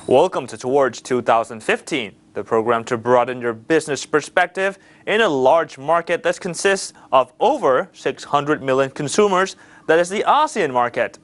Welcome to Towards 2015, the program to broaden your business perspective in a large market that consists of over 600 million consumers, that is the ASEAN market.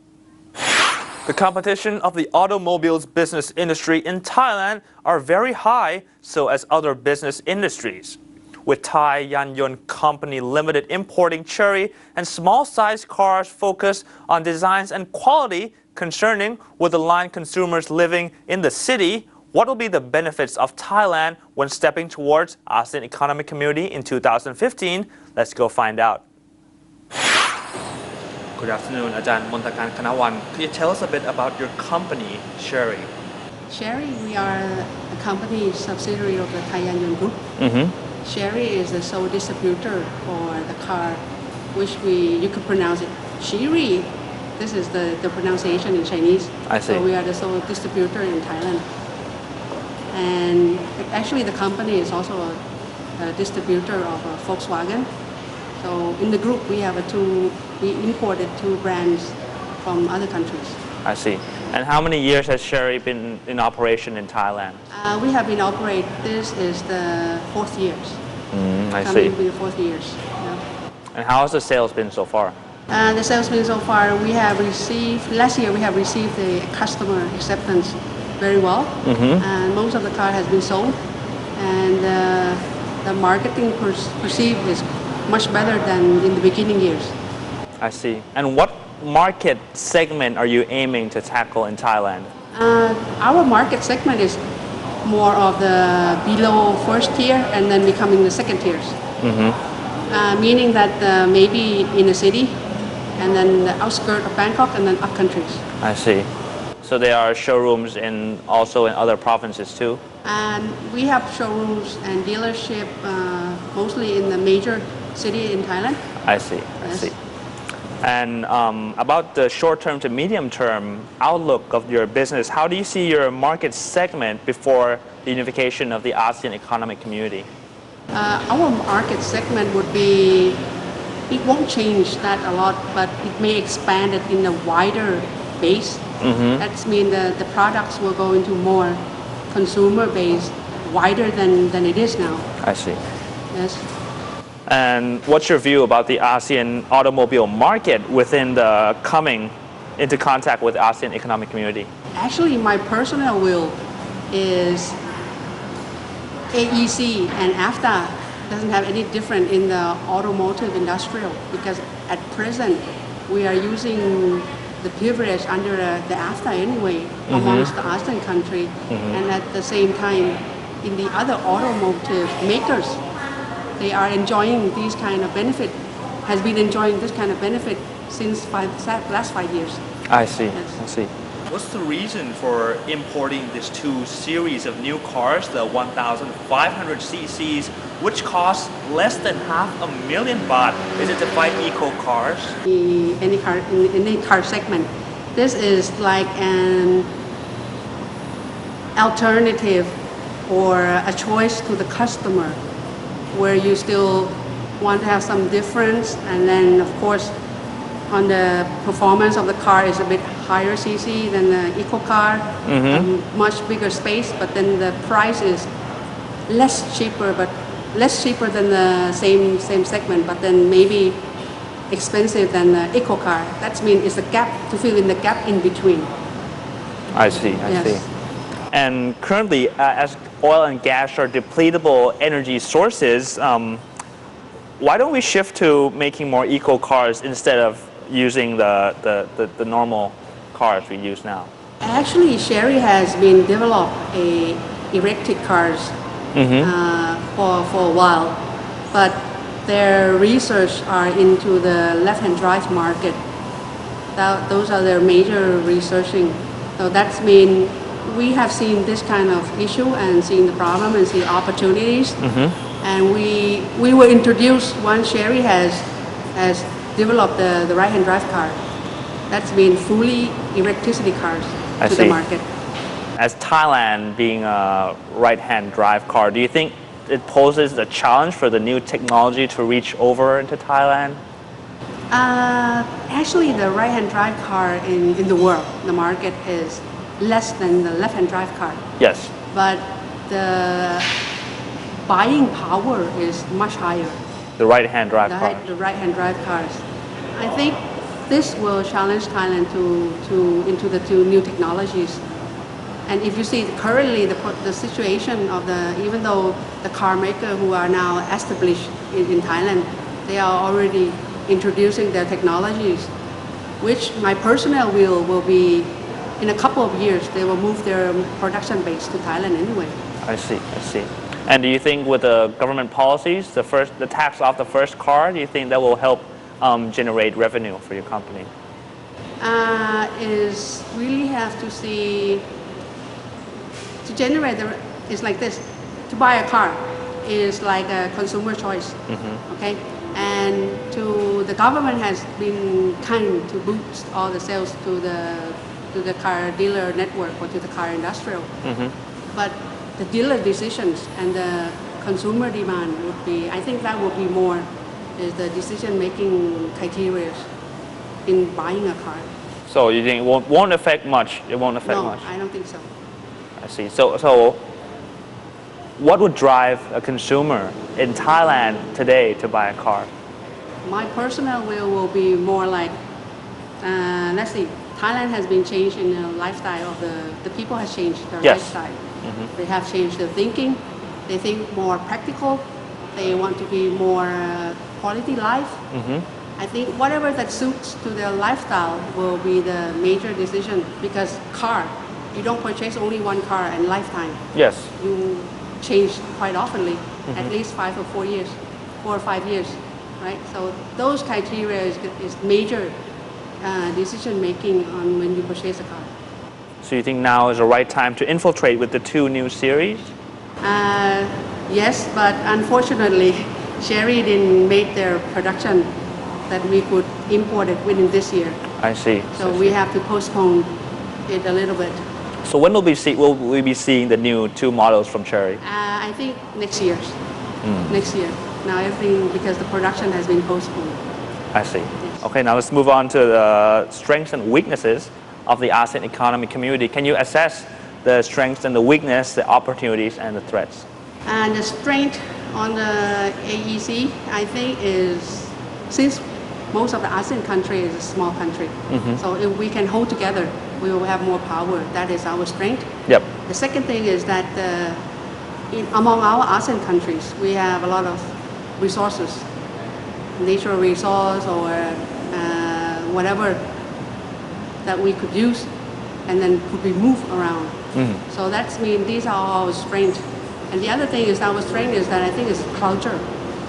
The competition of the automobiles business industry in Thailand are very high, so as other business industries. With Thai Yanyon Company Limited importing Chery and small-sized cars focused on designs and quality, concerning with the line consumers living in the city, what will be the benefits of Thailand when stepping towards ASEAN Economic Community in 2015? Let's go find out. Good afternoon, Ajahn Montakan Kanawan. Could you tell us a bit about your company, Chery? Chery, we are a company subsidiary of the Thai Yanyon Group. Chery is the sole distributor for the car, which you could pronounce it Chery. This is the pronunciation in Chinese. I see. So we are the sole distributor in Thailand. And actually the company is also a distributor of Volkswagen. So in the group we imported two brands from other countries. I see. And how many years has Chery been in operation in Thailand? We have been operating, this is the 4th year. I see. Coming to the 4th years. Yeah. And how has the sales been so far? The sales been so far, last year we have received the customer acceptance very well. And most of the car has been sold. And the marketing perceived is much better than in the beginning years. I see. And what market segment are you aiming to tackle in Thailand? Our market segment is more of the below 1st tier and then becoming the 2nd tiers. Meaning that maybe in the city and then the outskirts of Bangkok and then up countries. I see. So there are showrooms also in other provinces too? And we have showrooms and dealership mostly in the major city in Thailand. I see. Yes. I see. And about the short-term to medium-term outlook of your business, how do you see your market segment before the unification of the ASEAN Economic Community? Our market segment would be, it won't change that a lot, but it may expand it in a wider base. That means the products will go into more consumer base, wider than it is now. I see. Yes. And what's your view about the ASEAN automobile market within the coming into contact with ASEAN Economic Community? Actually, my personal view is AEC and AFTA doesn't have any different in the automotive industrial, because at present we are using the privilege under the AFTA anyway amongst the ASEAN country, and at the same time in the other automotive makers, they are enjoying these kind of benefit, has been enjoying this kind of benefit since last 5 years. I see. Yes. I see. What's the reason for importing these two series of new cars, the 1,500 cc's, which cost less than $500,000 baht? Is it to fight eco cars? In any car segment, this is like an alternative or a choice to the customer, where you still want to have some difference, and then of course on the performance of the car is a bit higher cc than the eco car, much bigger space, but then the price is less cheaper than the same segment, but then maybe expensive than the eco car. That means it's a gap, to fill in the gap in between. I see. I see. And currently, as oil and gas are depletable energy sources, why don't we shift to making more eco cars instead of using the normal cars we use now? Actually, Chery has been developed electric cars for a while, but their research are into the left-hand drive market. Those are their major researching. So that's mean we have seen this kind of issue and seen the problem and see opportunities. And we were introduced once Chery has developed the right-hand drive car. That's been fully electricity cars to the market. As Thailand being a right-hand drive car, do you think it poses a challenge for the new technology to reach over into Thailand? Actually, the right-hand drive car in the world, the market is less than the left-hand drive car. Yes. But the buying power is much higher. The right-hand drive car. The right-hand drive cars. I think this will challenge Thailand into the two new technologies. And if you see currently the situation of even though the car maker who are now established in Thailand, they are already introducing their technologies, which my personal will be in a couple of years, they will move their production base to Thailand anyway. I see. And do you think with the government policies, the tax off the first car, do you think that will help generate revenue for your company? Is really have to see, to generate it's like this, to buy a car is like a consumer choice, okay? And the government has been kind to boost all the sales to the car dealer network or to the car industrial. But the dealer decisions and the consumer demand would be, I think that would be more is the decision-making criteria in buying a car. So you think it won't affect much? It won't affect much? No, I don't think so. I see. So what would drive a consumer in Thailand today to buy a car? My personal will be more like, let's see, Thailand has been changed in the lifestyle of the people has changed their lifestyle. They have changed their thinking. They think more practical. They want to be more quality life. I think whatever that suits to their lifestyle will be the major decision, because car, you don't purchase only one car in lifetime. Yes. You change quite oftenly, at least 4 or 5 years, right? So those criteria is major decision making on when you purchase a car. So you think now is the right time to infiltrate with the two new series? Yes, but unfortunately, Chery didn't make their production that we could import it within this year. I see. So we have to postpone it a little bit. So when will we be seeing the new two models from Chery? I think next year. Next year. Now everything, because the production has been postponed. I see. Yes. Okay, now let's move on to the strengths and weaknesses of the ASEAN economic community. Can you assess the strengths and the weakness, the opportunities and the threats? And the strength on the AEC, I think, is since most of the ASEAN country is a small country, so if we can hold together, we will have more power. That is our strength. Yep. The second thing is that among our ASEAN countries, we have a lot of resources, natural resource or whatever that we could use and then could be moved around. So that's mean these are our strengths. And the other thing is our strength is that I think is culture.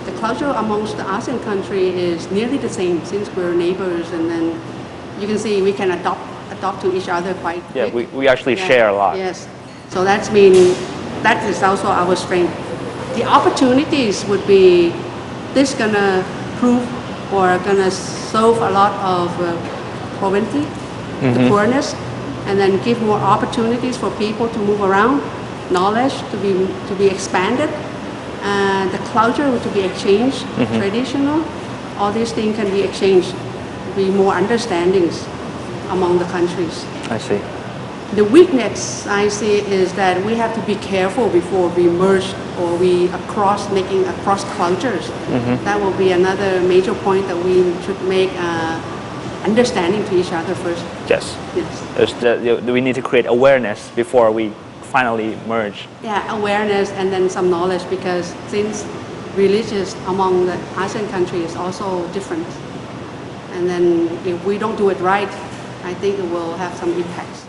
The culture amongst the ASEAN country is nearly the same since we're neighbors, and then you can see we can adopt to each other quite quick. We actually share a lot. Yes. So that is also our strength. The opportunities would be this gonna prove or gonna solve a lot of poverty, the poorness, and then give more opportunities for people to move around, knowledge to be expanded, the culture to be exchanged, traditional, all these things can be exchanged, be more understandings among the countries. I see. The weakness I see is that we have to be careful before we merge or making across cultures. That will be another major point that we should make understanding to each other first. Yes. Yes. We need to create awareness before we finally merge. Yeah, awareness and then some knowledge, because since religious among the ASEAN countries is also different. And then if we don't do it right, I think it will have some impacts.